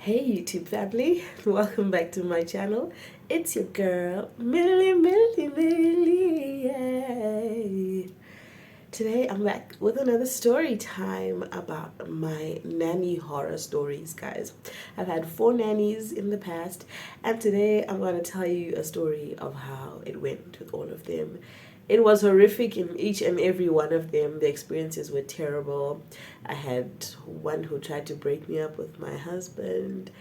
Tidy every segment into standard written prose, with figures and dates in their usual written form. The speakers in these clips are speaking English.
Hey YouTube family, welcome back to my channel. It's your girl, Millie. Yay. Today I'm back with another story time about my nanny horror stories, guys. I've had 4 nannies in the past, and today I'm going to tell you a story of how it went with all of them. It was horrific in each and every one of them. The experiences were terrible. I had one who tried to break me up with my husband,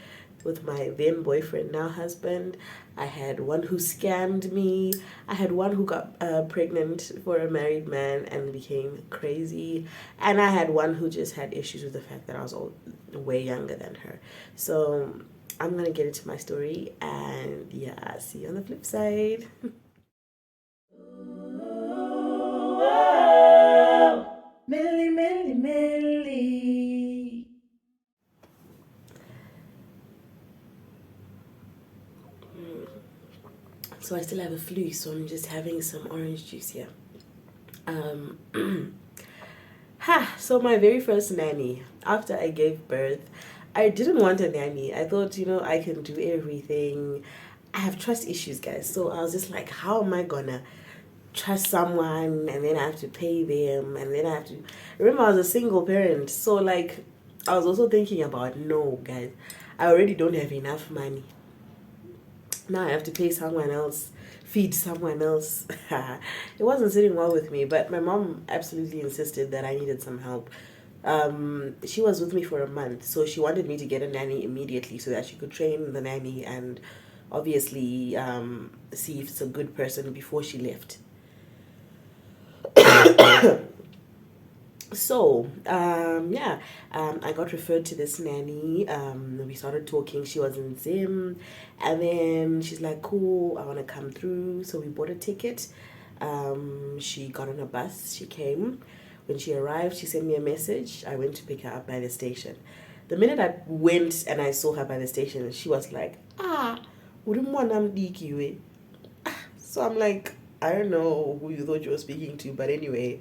with my then boyfriend, now husband. I had one who scammed me. I had one who got pregnant for a married man and became crazy. And I had one who just had issues with the fact that I was way younger than her. So I'm going to get into my story, and yeah, see you on the flip side. Millie. So I still have a flu, so I'm just having some orange juice here. So my very first nanny, after I gave birth, I didn't want a nanny. I thought, I can do everything. I have trust issues, guys. So I was just like, how am I gonna trust someone, and then I have to pay them, and then I have to remember I was a single parent, so like I was also thinking about, no guys, I already don't have enough money. Now I have to pay someone else, feed someone else. It wasn't sitting well with me, but my mom absolutely insisted that I needed some help. She was with me for a month, so she wanted me to get a nanny immediately so that she could train the nanny and obviously see if it's a good person before she left. So I got referred to this nanny. We started talking. She was in Zim, and then she's like, cool, I want to come through. So we bought a ticket. She got on a bus. She came. When she arrived, she sent me a message. I went to pick her up by the station. The minute I went and I saw her by the station, she was like, so I'm like, I don't know who you thought you were speaking to, but anyway,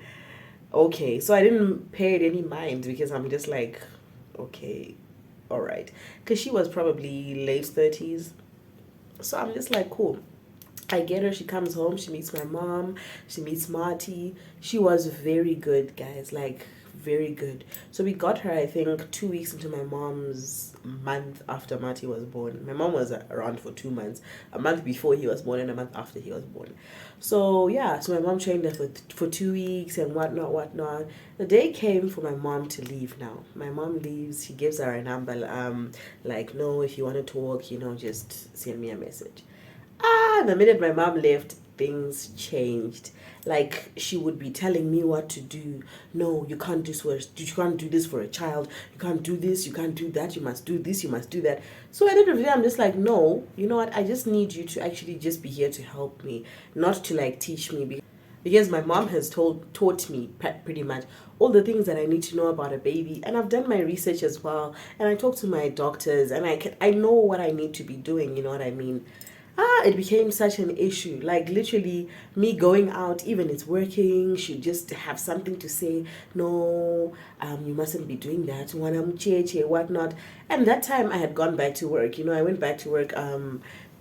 okay. So I didn't pay it any mind because I'm just like, okay, all right. Because she was probably late 30s. So I'm just like, cool. I get her, she comes home, she meets my mom, she meets Marty. She was very good, guys, like very good. So we got her, I think, 2 weeks into my mom's month after Marty was born. My mom was around for 2 months, a month before he was born and a month after he was born. So yeah, so my mom trained her for 2 weeks and whatnot. The day came for my mom to leave now. My mom leaves, she gives her a number, like, no, if you want to talk, just send me a message. The minute my mom left, things changed. Like, she would be telling me what to do. No, you can't do this for a child. You can't do this, you can't do that, you must do this, you must do that. So at the end of the day, I'm just like, no, you know what? I just need you to actually just be here to help me, not to like teach me, because my mom has taught me pretty much all the things that I need to know about a baby, and I've done my research as well, and I talk to my doctors, and I know what I need to be doing, you know what I mean? It became such an issue. Like, literally, me going out, even it's working, should just have something to say. No, you mustn't be doing that. Whatnot. And that time I had gone back to work. I went back to work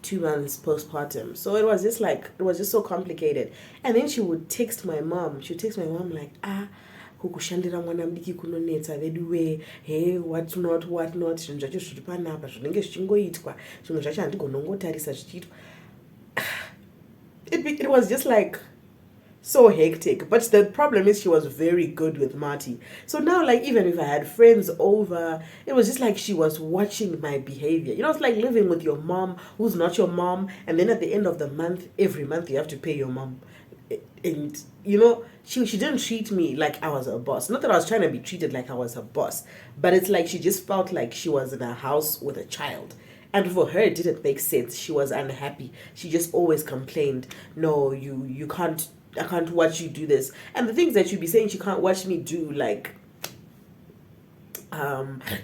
2 months postpartum. So it was just like, it was just so complicated. And then she would text my mom. She would text my mom like, kukushandira mwana mudiki kunonetsa veduwe what not zvinhu zvacho zviri panapa zvinenge zvichingoitwa zvimwe zvacho handigonongotarisa zvichiitwa. It was just like so hectic. But the problem is she was very good with Marty. So now, like, even if I had friends over, it was just like she was watching my behavior. It's like living with your mom who's not your mom, and then at the end of the month, every month you have to pay your mom. And she didn't treat me like I was a boss. Not that I was trying to be treated like I was a boss, but it's like she just felt like she was in a house with a child. And for her, it didn't make sense. She was unhappy. She just always complained, no, you can't, I can't watch you do this. And the things that you'd be saying she can't watch me do, like,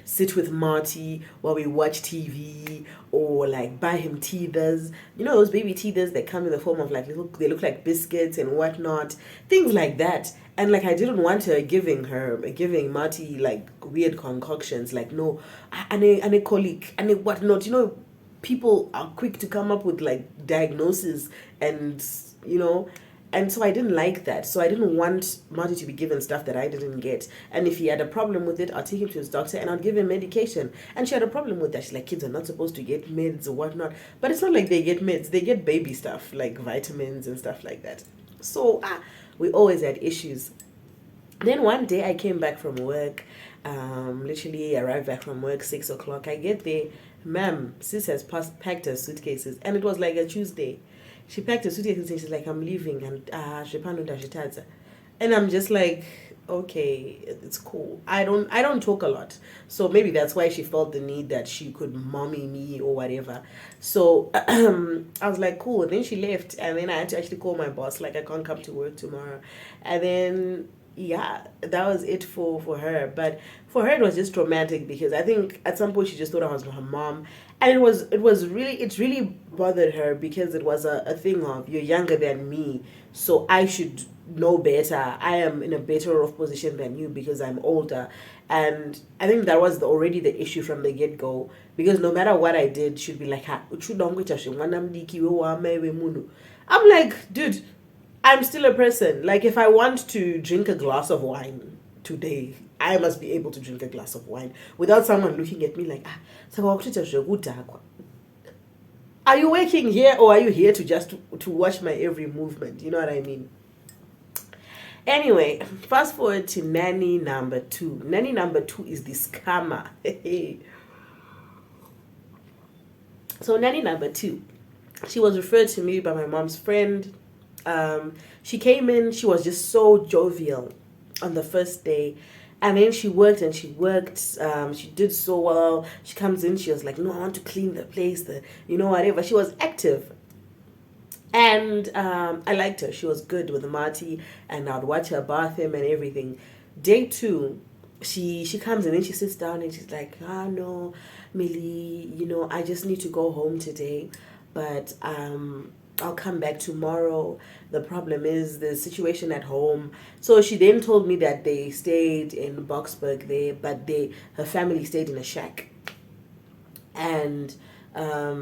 sit with Marty while we watch TV, or like buy him teethers. You know those baby teethers that come in the form of like they look like biscuits and whatnot, things like that. And like I didn't want her giving Marty like weird concoctions, like no, and a colic and a whatnot. You know, people are quick to come up with like diagnosis and you know, and so I didn't like that. So I didn't want Marty to be given stuff that I didn't get. And if he had a problem with it, I'll take him to his doctor and I'll give him medication. And she had a problem with that. She's like, kids are not supposed to get meds or whatnot. But it's not like they get meds. They get baby stuff like vitamins and stuff like that. So we always had issues. Then one day I came back from work, literally arrived back from work 6 o'clock. I get there, ma'am, sis has packed her suitcases, and it was like a Tuesday. She packed her suitcases and she's like, I'm leaving, and and I'm just like, okay, it's cool. I don't talk a lot, so maybe that's why she felt the need that she could mommy me or whatever. So I was like, cool. And then she left, and then I had to actually call my boss, like I can't come to work tomorrow, and then yeah, that was it for her. But for her, it was just traumatic because I think at some point she just thought I was her mom, and it really bothered her because it was a thing of you're younger than me, so I should know better. I am in a better off position than you because I'm older, and I think that was already the issue from the get go. Because no matter what I did, she'd be like, "Ha, uchu dongo chashe, mwana mdiki we wa mewe munu." I'm like, dude, I'm still a person. Like, if I want to drink a glass of wine today, I must be able to drink a glass of wine without someone looking at me like, are you working here or are you here to just to watch my every movement? You know what I mean? Anyway, fast forward to nanny number 2. Nanny number 2 is the scammer. So nanny number 2, she was referred to me by my mom's friend. She came in, she was just so jovial on the first day. And then she worked and she worked. She did so well. She comes in, she was like, no, I want to clean the place, whatever. She was active. And I liked her. She was good with Marty, and I'd watch her bath him and everything. Day 2, she comes in and she sits down and she's like, no, Millie, I just need to go home today. But I'll come back tomorrow. The problem is the situation at home. So she then told me that they stayed in Boxburg there, but her family stayed in a shack. And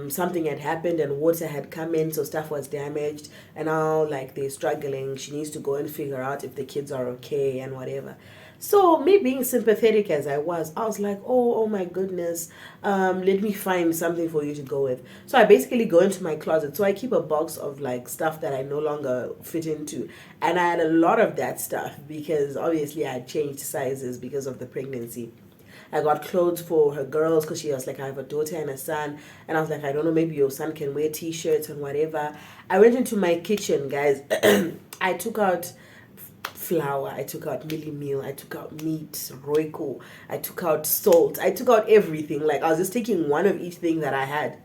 something had happened and water had come in, so stuff was damaged. And now, like, they're struggling. She needs to go and figure out if the kids are okay and whatever. So me being sympathetic as I was like, oh my goodness, let me find something for you to go with. So I basically go into my closet. So I keep a box of like stuff that I no longer fit into. And I had a lot of that stuff because obviously I had changed sizes because of the pregnancy. I got clothes for her girls because she was like, I have a daughter and a son. And I was like, I don't know, maybe your son can wear t-shirts and whatever. I went into my kitchen, guys. I took out flour, I took out milli meal, I took out meat, roiko, I took out salt, I took out everything. Like, I was just taking one of each thing that I had,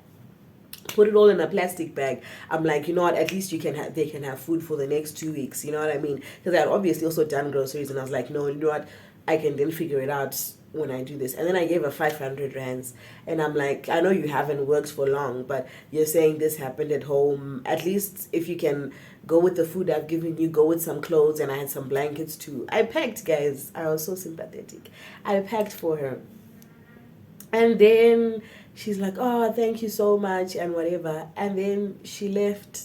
put it all in a plastic bag. I'm like, you know what, at least they can have food for the next 2 weeks, you know what I mean? Because I had obviously also done groceries, and I was like, no, you know what, I can then figure it out when I do this. And then I gave her 500 rands, and I'm like, I know you haven't worked for long, but you're saying this happened at home. At least if you can go with the food I've given you, go with some clothes. And I had some blankets too. I packed, guys. I was so sympathetic. I packed for her. And then she's like, oh, thank you so much and whatever. And then she left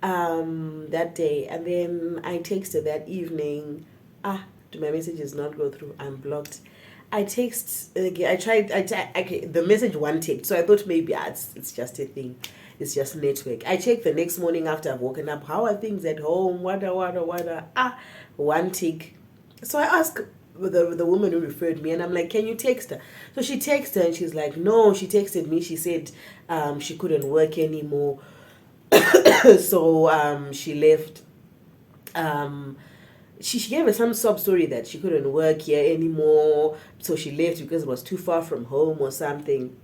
that day. And then I texted that evening, do my messages not go through? I'm blocked. I text again. Okay, the message one ticked, so I thought maybe it's just a thing. It's just network. I checked the next morning after I've woken up. How are things at home? Wada. One tick. So I asked the woman who referred me, and I'm like, can you text her? So she texted her, and she's like, no. She texted me. She said she couldn't work anymore, so she left. She gave us some sob story that she couldn't work here anymore, so she left because it was too far from home or something.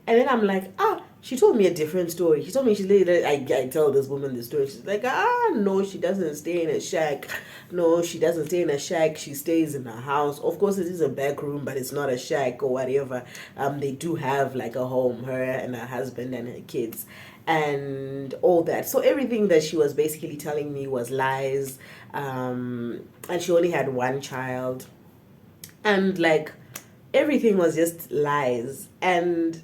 And then I'm like, She told me a different story. She told me I tell this woman the story. She's like, no, she doesn't stay in a shack. No, she doesn't stay in a shack. She stays in a house. Of course, it is a back room, but it's not a shack or whatever. They do have like a home, her and her husband and her kids, and all that. So everything that she was basically telling me was lies. And she only had one child, and like everything was just lies. And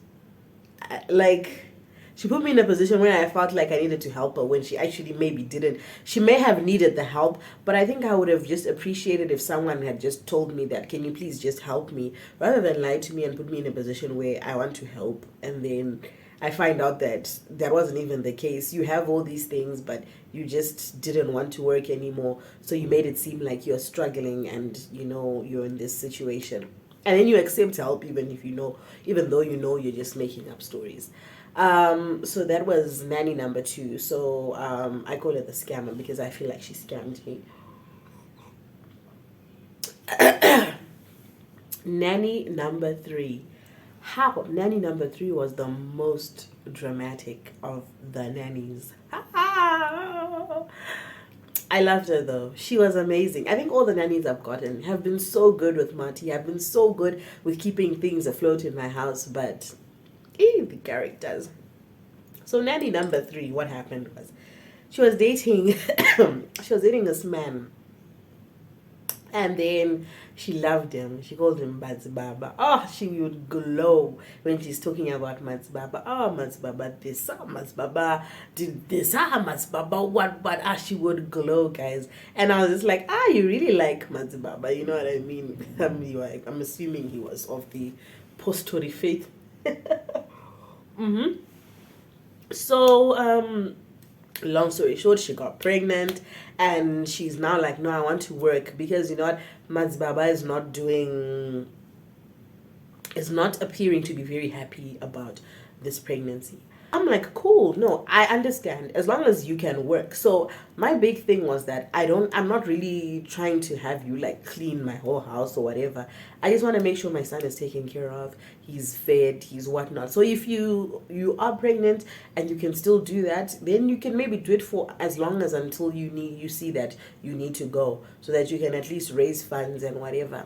like she put me in a position where I felt like I needed to help her when she actually maybe didn't. She may have needed the help, but I think I would have just appreciated if someone had just told me that, can you please just help me, rather than lie to me and put me in a position where I want to help and then I find out that that wasn't even the case. You have all these things, but you just didn't want to work anymore. So you made it seem like you're struggling and you're in this situation. And then you accept help even though you're just making up stories. So that was nanny number 2. So I call it the scammer because I feel like she scammed me. Nanny number 3. How? Nanny number 3 was the most dramatic of the nannies. I loved her though. She was amazing. I think all the nannies I've gotten have been so good with Marty, have been so good with keeping things afloat in my house, but the characters. So nanny number 3, what happened was she was dating she was dating this man, and then she loved him. She called him Matsbaba. Oh, she would glow when she's talking about Matsbaba. Oh, Matsbaba this, Matsbaba did this, Matsbaba what. She would glow, guys. And I was just like, you really like Matsbaba, you know what I mean? I'm assuming he was of the post-Tory faith. Mm-hmm. So, long story short, she got pregnant, and she's now like, no, I want to work, because you know what, Matsbaba is not appearing to be very happy about this pregnancy. I'm like, cool, no, I understand, as long as you can work. So my big thing was that I'm not really trying to have you like clean my whole house or whatever. I just want to make sure my son is taken care of, he's fed, he's whatnot. So if you are pregnant and you can still do that, then you can maybe do it for as long as until you see that you need to go, so that you can at least raise funds and whatever.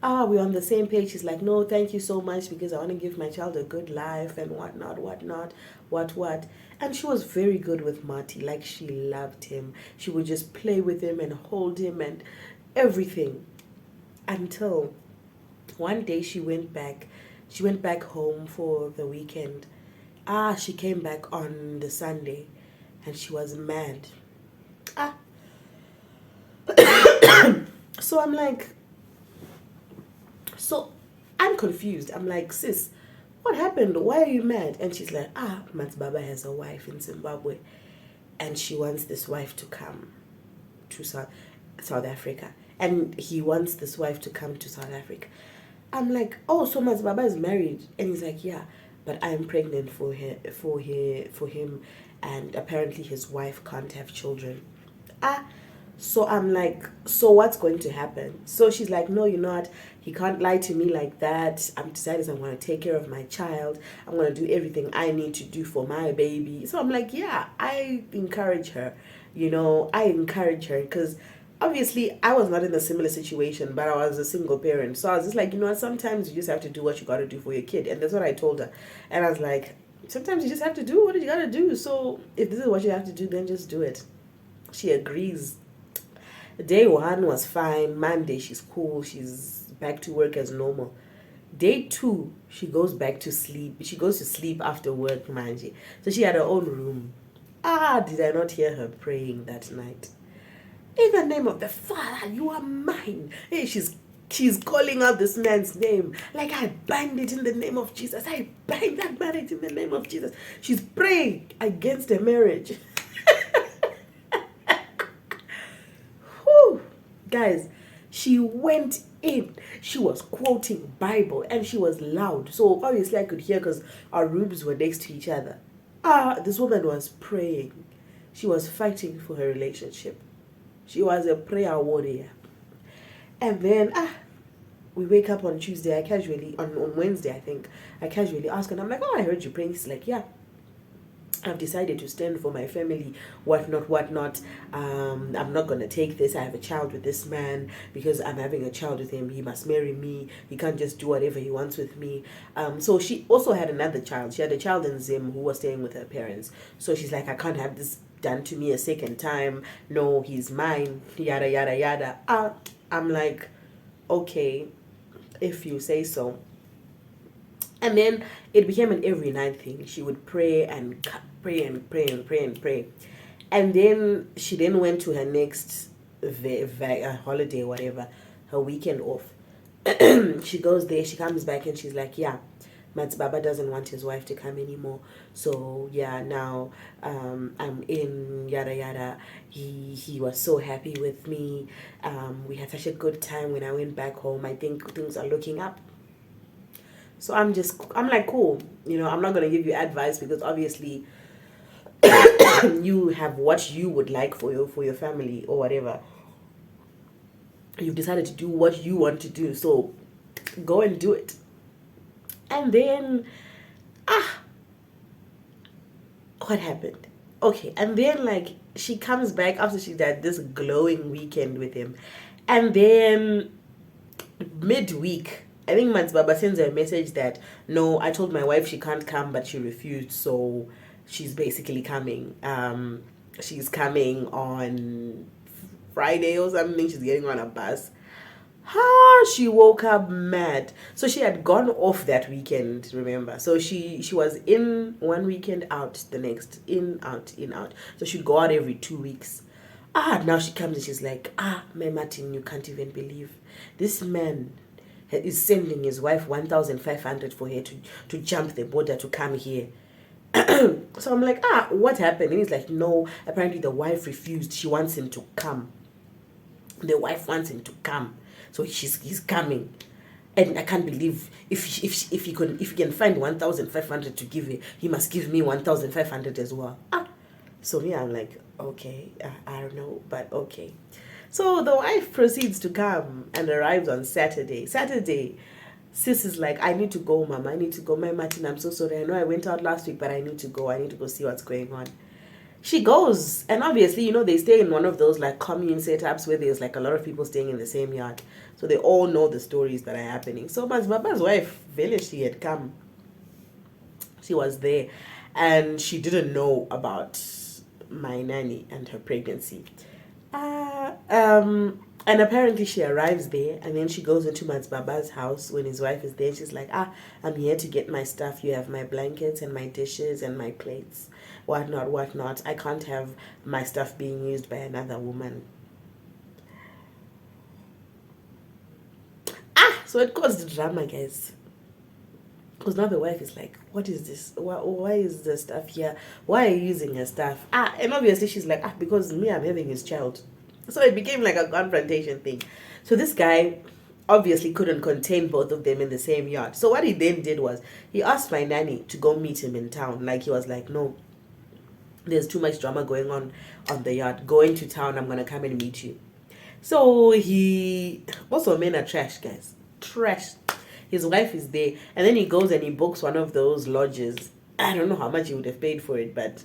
We're on the same page. She's like, no, thank you so much, because I want to give my child a good life and whatnot, what. And she was very good with Marty. Like, she loved him. She would just play with him and hold him and everything. Until one day she went back home for the weekend. She came back on the Sunday and she was mad. So I'm like, so I'm confused. I'm like, sis, what happened? Why are you mad? And she's like, Matsbaba has a wife in Zimbabwe, and she wants this wife to come to South Africa. And he wants this wife to come to South Africa. I'm like, oh, so Matsbaba is married? And he's like, yeah, but I'm pregnant for him, and apparently his wife can't have children. So I'm like, so what's going to happen? So she's like, no, you know what? He can't lie to me like that. I'm decided I'm going to take care of my child. I'm going to do everything I need to do for my baby. So I'm like, yeah, I encourage her. Because obviously I was not in a similar situation, but I was a single parent. So I was just like, you know what? Sometimes you just have to do what you got to do for your kid. And that's what I told her. And I was like, sometimes you just have to do what you got to do. So if this is what you have to do, then just do it. She agrees. Day 1 was fine. Monday, she's cool. She's back to work as normal. Day 2, she goes back to sleep. She goes to sleep after work, manje. So she had her own room. Did I not hear her praying that night? In the name of the Father, you are mine. Hey, she's calling out this man's name. Like, I bind it in the name of Jesus. I bind that marriage in the name of Jesus. She's praying against a marriage. Guys, she went in. She was quoting Bible and she was loud. So obviously I could hear because our rooms were next to each other. This woman was praying. She was fighting for her relationship. She was a prayer warrior. And then we wake up on Tuesday. On Wednesday, I think, I casually ask her, and I'm like, oh, I heard you praying. She's like, yeah. I've decided to stand for my family, whatnot, whatnot. I'm not gonna take this. I have a child with this man because I'm having a child with him. He must marry me. He can't just do whatever he wants with me. So she also had another child. She had a child in Zim who was staying with her parents. So she's like, I can't have this done to me a second time. No, he's mine. Yada yada yada. I'm like, okay, if you say so. And then it became an every night thing. She would pray and pray and pray and pray and pray. And then she then went to her next holiday or whatever, her weekend off. She goes there, she comes back and she's like, yeah, Mats Baba doesn't want his wife to come anymore. So yeah, now I'm in yada yada. He was so happy with me. We had such a good time when I went back home. I think things are looking up. So I'm like, cool. I'm not going to give you advice because obviously you have what you would like for your family or whatever. You've decided to do what you want to do. So go and do it. And then, what happened? Okay. And then like she comes back after she had this glowing weekend with him. And then midweek, I think Mats Baba sends her a message that, no, I told my wife she can't come, but she refused, so she's basically coming. She's coming on Friday or something. She's getting on a bus. She woke up mad. So she had gone off that weekend, remember? So she was in one weekend, out the next, in, out, in, out. So she'd go out every 2 weeks. Now she comes and she's like, my Martin, you can't even believe. This man is sending his wife 1,500 for her to jump the border to come here. So I'm like, what happened? And he's like, no, apparently the wife refused. She wants him to come. The wife wants him to come. So he's coming. And I can't believe if he can find 1,500 to give her, he must give me 1,500 as well. So me, I'm like, okay, I don't know, but okay. So the wife proceeds to come and arrives on Saturday. Sis is like, I need to go, Mama. I need to go. My Martin, I'm so sorry. I know I went out last week, but I need to go. I need to go see what's going on. She goes, and obviously, they stay in one of those like commune setups where there's like a lot of people staying in the same yard. So they all know the stories that are happening. So Baba's wife, village, she had come. She was there, and she didn't know about my nanny and her pregnancy. And apparently she arrives there, and then she goes into Mats Baba's house when his wife is there. She's like, I'm here to get my stuff. You have my blankets and my dishes and my plates, whatnot. I can't have my stuff being used by another woman. So it caused drama, guys. Because now the wife is like, what is this? Why is the stuff here? Why are you using her stuff? And obviously she's like, because me, I'm having his child. So it became like a confrontation thing. So this guy obviously couldn't contain both of them in the same yard. So what he then did was he asked my nanny to go meet him in town. Like he was like, no, there's too much drama going on the yard. Go into town. I'm going to come and meet you. So he also men are trash, guys. Trash. His wife is there. And then he goes and he books one of those lodges. I don't know how much he would have paid for it, but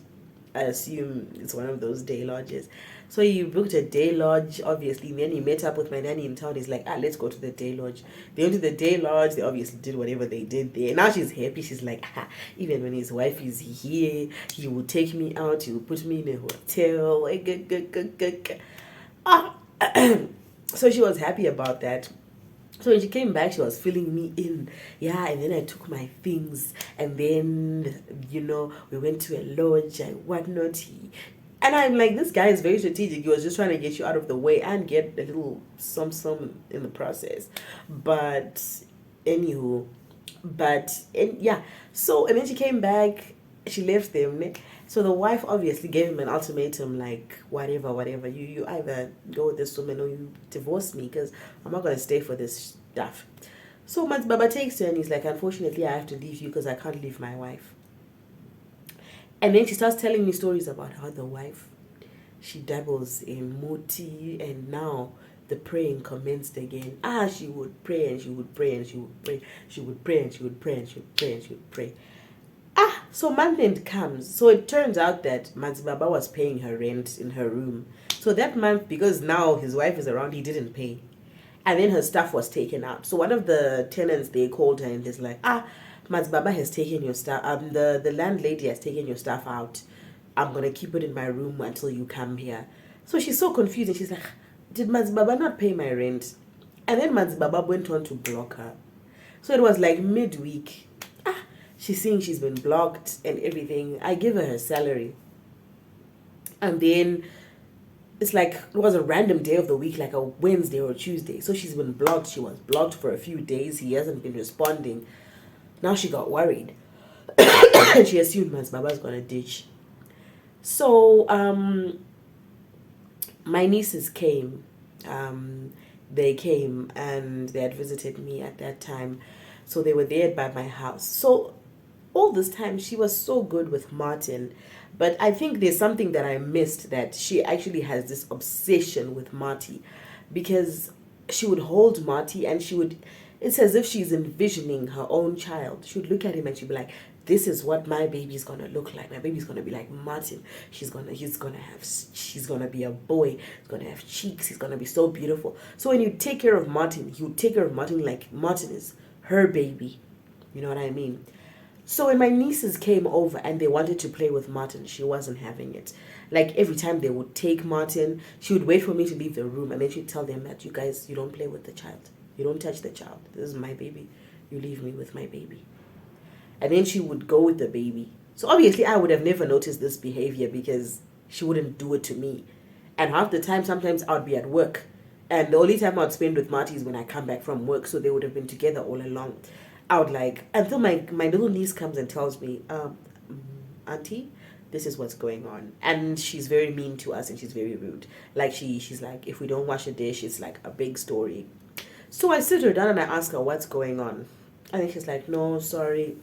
I assume it's one of those day lodges. So he booked a day lodge, obviously. Then he met up with my nanny in town. He's like, let's go to the day lodge. They went to the day lodge. They obviously did whatever they did there. Now she's happy. She's like, even when his wife is here, he will take me out. He will put me in a hotel. So she was happy about that. So when she came back, she was filling me in. And then I took my things. And then, we went to a lodge and whatnot. And I'm like, this guy is very strategic. He was just trying to get you out of the way and get a little some in the process. But anywho, So, and then she came back. She left them. So the wife obviously gave him an ultimatum, like, whatever. You either go with this woman or you divorce me because I'm not going to stay for this stuff. So Mats Baba takes her and he's like, unfortunately, I have to leave you because I can't leave my wife. And then she starts telling me stories about how the wife, she dabbles in muti, and now the praying commenced again. She would pray and she would pray and she would pray. She would pray and she would pray and she would pray and she would pray. So month end comes. So it turns out that Mazibaba was paying her rent in her room. So that month, because now his wife is around, he didn't pay. And then her stuff was taken out. So one of the tenants, they called her and he's like, Mazibaba has taken your stuff. The landlady has taken your stuff out. I'm gonna keep it in my room until you come here. So she's so confused and she's like, did Mazibaba not pay my rent? And then Mazibaba went on to block her. So it was like midweek. She's saying she's been blocked and everything. I give her her salary. And then it's like it was a random day of the week, like a Wednesday or a Tuesday. So she's been blocked. She was blocked for a few days. He hasn't been responding. Now she got worried. And she assumed Baba's gonna ditch. So my nieces came. They came and they had visited me at that time. So they were there by my house. So all this time she was so good with Martin, but I think there's something that I missed, that she actually has this obsession with Marty, because she would hold Marty and she would, it's as if she's envisioning her own child. She would look at him and she'd be like, this is what my baby's gonna look like. My baby's gonna be like Martin. He's gonna be a boy. He's gonna have cheeks. He's gonna be so beautiful. So when you take care of Martin, you take care of Martin like Martin is her baby. You know what I mean? So when my nieces came over and they wanted to play with Martin, she wasn't having it. Like every time they would take Martin, she would wait for me to leave the room and then she'd tell them that, you guys, you don't play with the child. You don't touch the child. This is my baby. You leave me with my baby. And then she would go with the baby. So obviously I would have never noticed this behavior because she wouldn't do it to me. And half the time, sometimes I'd be at work. And the only time I'd spend with Marty is when I come back from work. So they would have been together all along. I would like, until my little niece comes and tells me, Auntie, this is what's going on. And she's very mean to us and she's very rude. Like she's like, if we don't wash a dish, it's like a big story. So I sit her down and I ask her what's going on. And then she's like, no, sorry,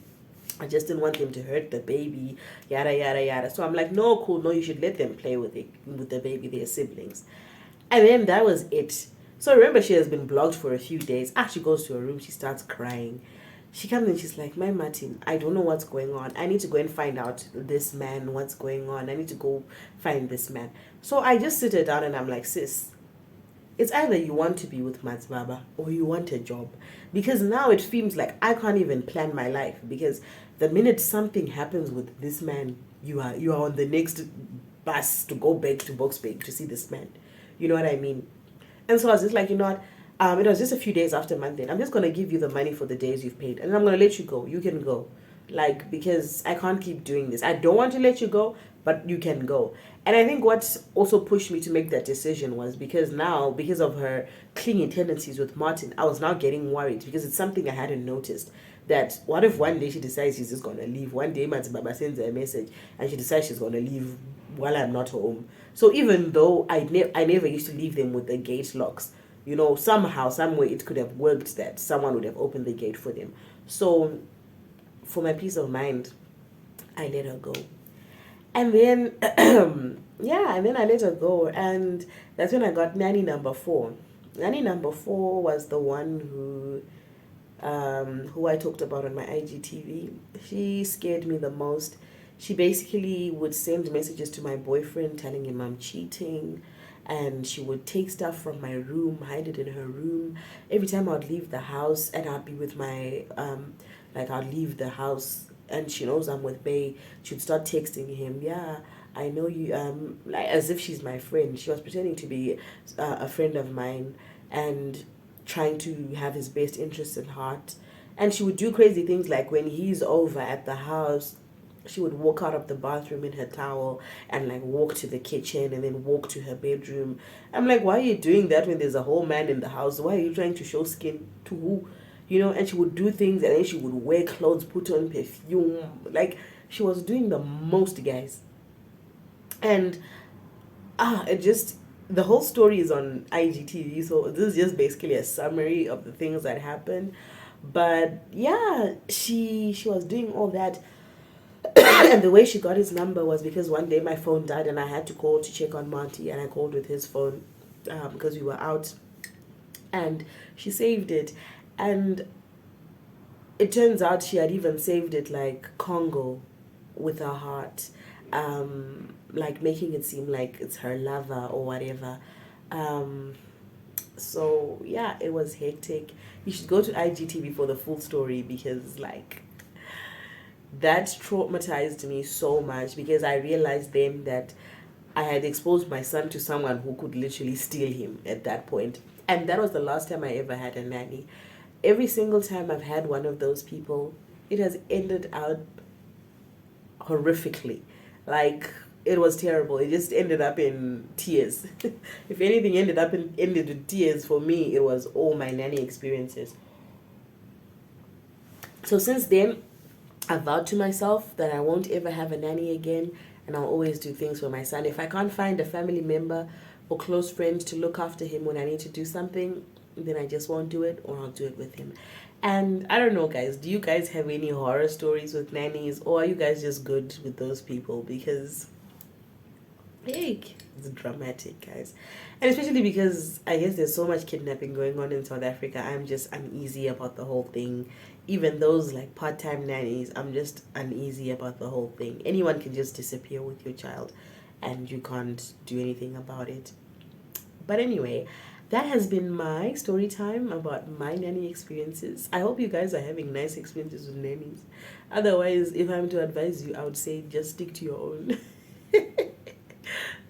I just didn't want them to hurt the baby, yada yada yada. So I'm like, no, cool, no, you should let them play with the baby, their siblings. And then that was it. So remember, she has been blocked for a few days. She goes to her room, she starts crying. She comes and she's like, my Martin, I don't know what's going on. I need to go and find out this man, what's going on. I need to go find this man. So I just sit her down and I'm like, sis, it's either you want to be with Baba or you want a job. Because now it seems like I can't even plan my life, because the minute something happens with this man, you are on the next bus to go back to Boxbay to see this man. You know what I mean? And so I was just like, you know what? It was just a few days after month end. I'm just gonna give you the money for the days you've paid, and I'm gonna let you go. You can go, like, because I can't keep doing this. I don't want to let you go, but you can go. And I think what also pushed me to make that decision was because now, because of her clingy tendencies with Martin, I was now getting worried, because it's something I hadn't noticed. That what if one day she decides she's just gonna leave? One day Baba sends her a message and she decides she's gonna leave while I'm not home. So even though I never used to leave them with the gate locks, you know, somehow, some way it could have worked that someone would have opened the gate for them. So for my peace of mind, I let her go. And then, yeah, and then I let her go. And that's when I got nanny number 4. Nanny number 4 was the one who I talked about on my IGTV. She scared me the most. She basically would send messages to my boyfriend telling him I'm cheating, and she would take stuff from my room, hide it in her room. Every time I'd leave the house and I'd be with my I'd leave the house and she knows I'm with Bay, she'd start texting him, yeah, I know you, like as if she's my friend. She was pretending to be a friend of mine and trying to have his best interests at heart. And she would do crazy things, like when he's over at the house, she would walk out of the bathroom in her towel and like walk to the kitchen and then walk to her bedroom. I'm like, why are you doing that when there's a whole man in the house? Why are you trying to show skin to who? You know, and she would do things and then she would wear clothes, put on perfume. Like, she was doing the most, guys. And it just, the whole story is on IGTV, so this is just basically a summary of the things that happened. But yeah, she was doing all that. And the way she got his number was because one day my phone died and I had to call to check on Monty, and I called with his phone because we were out, and she saved it. And it turns out she had even saved it like Congo. with her heart, like making it seem like it's her lover or whatever. Um, so yeah, it was hectic. You should go to IGTV for the full story, because like that traumatized me so much, because I realized then that I had exposed my son to someone who could literally steal him at that point. And that was the last time I ever had a nanny. Every single time I've had one of those people, it has ended out horrifically. Like, it was terrible. It just ended up in tears. If anything ended with tears for me, it was all my nanny experiences. So since then, I vowed to myself that I won't ever have a nanny again, and I'll always do things for my son. If I can't find a family member or close friend to look after him when I need to do something, then I just won't do it, or I'll do it with him. And I don't know, guys, do you guys have any horror stories with nannies, or are you guys just good with those people? Because hey, it's dramatic, guys. And especially because I guess there's so much kidnapping going on in South Africa, I'm just uneasy about the whole thing. Even those like part-time nannies, I'm just uneasy about the whole thing. Anyone can just disappear with your child, and you can't do anything about it. But anyway, that has been my story time about my nanny experiences. I hope you guys are having nice experiences with nannies. Otherwise, if I'm to advise you, I would say just stick to your own.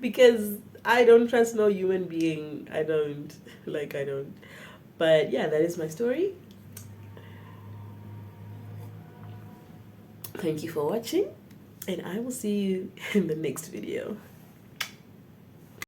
Because I don't trust no human being. I don't. Like, I don't. But yeah, that is my story. Thank you for watching, and I will see you in the next video.